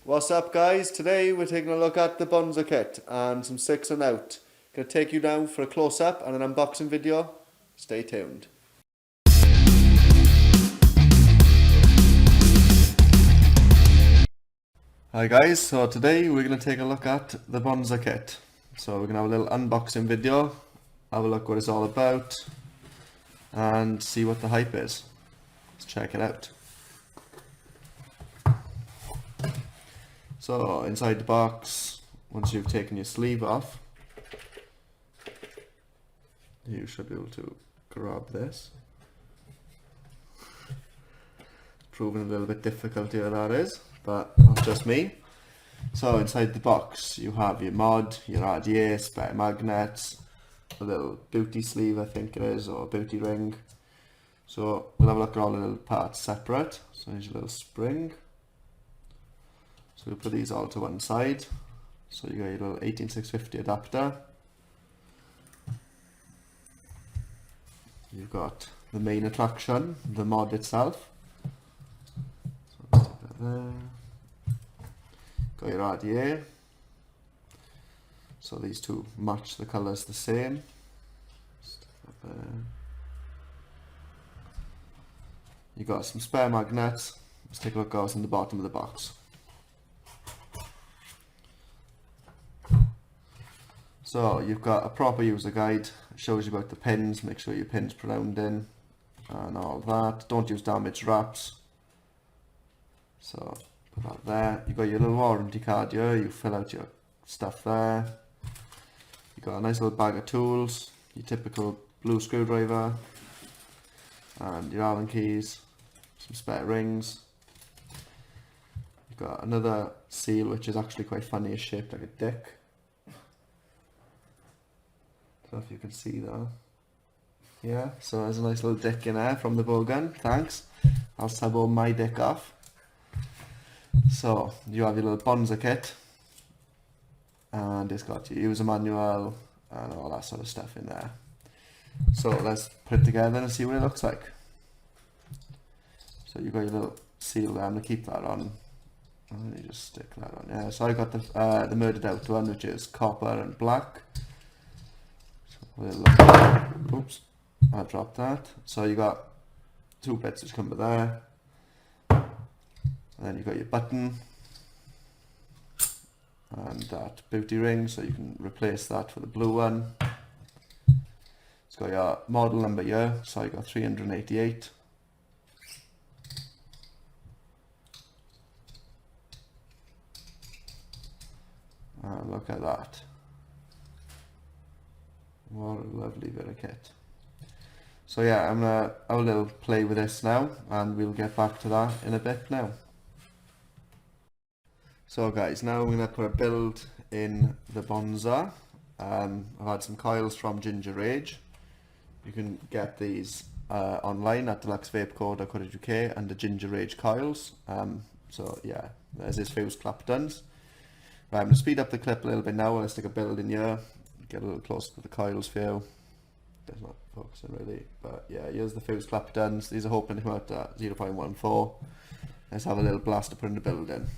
What's up, guys? Today we're taking a look at the Bonza Kit and some 6 and out. Gonna take you down for a close up and an unboxing video. Stay tuned. Hi guys, so today we're gonna take a look at the Bonza Kit. So we're gonna have a little unboxing video, have a look what it's all about, and see what the hype is. Let's check it out. So inside the box, once you've taken your sleeve off, you should be able to grab this. Proving a little bit difficult here, that is, but that's just me. So inside the box you have your mod, your RDA, spare magnets, a little booty sleeve I think it is, or a booty ring. So we'll have a look at all the little parts separate. So here's your little spring. So we'll put these all to one side. So you got your little 18650 adapter. You've got the main attraction, the mod itself. So let's take that there. Got your RDA. So these two match the colours the same. Stick that there. You got some spare magnets. Let's take a look at what's in the bottom of the box. So you've got a proper user guide, it shows you about the pins, make sure your pins ground in and all that. Don't use damaged wraps. So put that there. You've got your little warranty card here, you fill out your stuff there. You've got a nice little bag of tools, your typical blue screwdriver and your Allen keys, some spare rings. You've got another seal which is actually quite funny, it's shaped like a dick. I don't know if you can see that. Yeah, so there's a nice little dick in there from the bowgun, thanks. I'll sub all my dick off. So you have your little Bonza Kit, and it's got your user manual and all that sort of stuff in there. So let's put it together and see what it looks like. So you've got your little seal there, I'm going to keep that on. And then you just stick that on. Yeah, so I got the murdered out one, which is copper and black. Oops, I dropped that. So you got two bits which come with there, and then you got your button and that booty ring, so you can replace that for the blue one. It's got your model number here, so you got 388. And look at that. What a lovely bit of kit. So yeah, I'm gonna have a little play with this now and we'll get back to that in a bit now. So guys, now I'm gonna put a build in the Bonza. I've had some coils from Ginger Rage. You can get these online at deluxevapeco.co.uk under Ginger Rage coils. So yeah, there's his fuse claptons. Right, I'm gonna speed up the clip a little bit now. Let's stick a build in here. Get a little closer to the coils for you. That's not focusing really, but yeah, here's the fuse claptons. These are hoping to come out at 0.14. Let's have a little blast to put in the build in.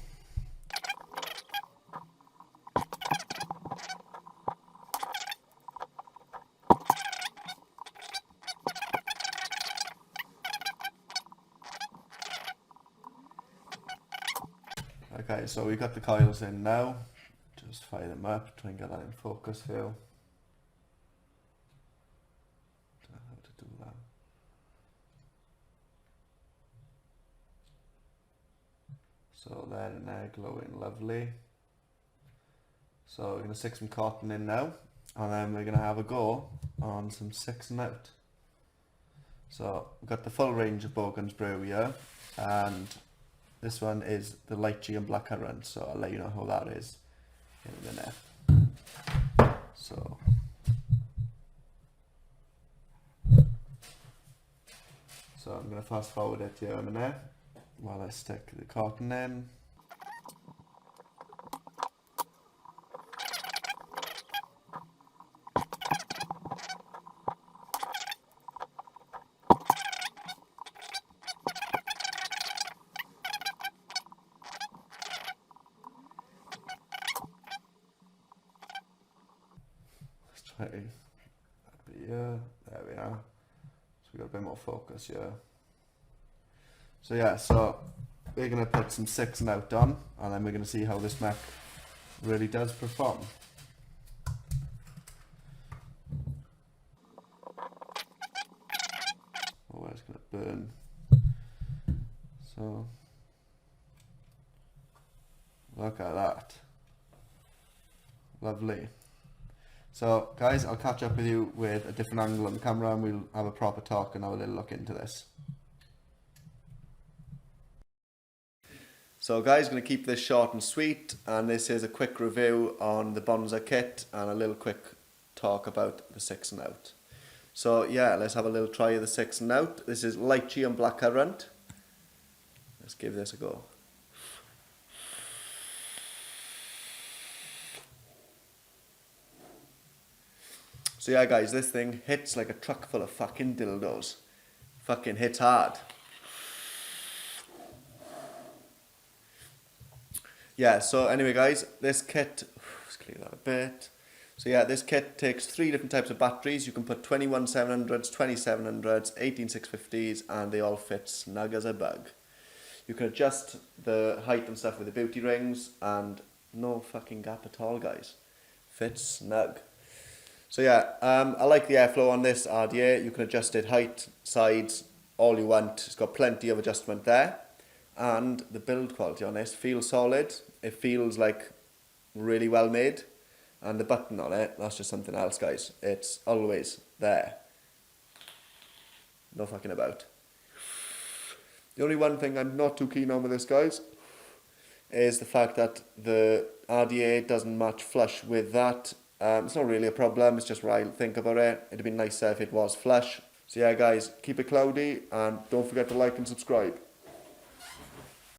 Okay, so we've got the coils in now. Just fire them up, try and get that in focus for you. Don't know how to do that. So they're in there glowing lovely. So we're going to stick some cotton in now, and then we're going to have a go on some 6 and out. So we've got the full range of Bowguns brew here, and this one is the lychee and blackcurrant, so I'll let you know how that is in a minute. So I'm going to fast forward it here a minute while I stick the cotton in. slightly. Yeah, there we are. So we got a bit more focus here. So yeah, so we're gonna put some 6 and out on, and then we're gonna see how this mech really does perform. Oh, it's gonna burn. So look at that. Lovely. So guys, I'll catch up with you with a different angle on the camera and we'll have a proper talk and have a little look into this. So guys, going to keep this short and sweet, and this is a quick review on the Bonza Kit and a little quick talk about the 6 and out. So yeah, let's have a little try of the 6 and out. This is lychee and blackcurrant. Let's give this a go. So yeah guys, this thing hits like a truck full of fucking dildos. Fucking hits hard. Yeah, so anyway guys, this kit, let's clear that a bit. So yeah, this kit takes 3 different types of batteries. You can put 21700s, 2700s, 18650s, and they all fit snug as a bug. You can adjust the height and stuff with the beauty rings, and no fucking gap at all guys. Fits snug. So yeah, I like the airflow on this RDA. You can adjust it height, sides, all you want. It's got plenty of adjustment there. And the build quality on this feels solid. It feels like really well made. And the button on it, that's just something else guys. It's always there. No fucking about. The only one thing I'm not too keen on with this guys is the fact that the RDA doesn't match flush with that. It's not really a problem, it's just what I think about it. It'd be nicer if it was flush. So yeah guys, keep it cloudy and don't forget to like and subscribe.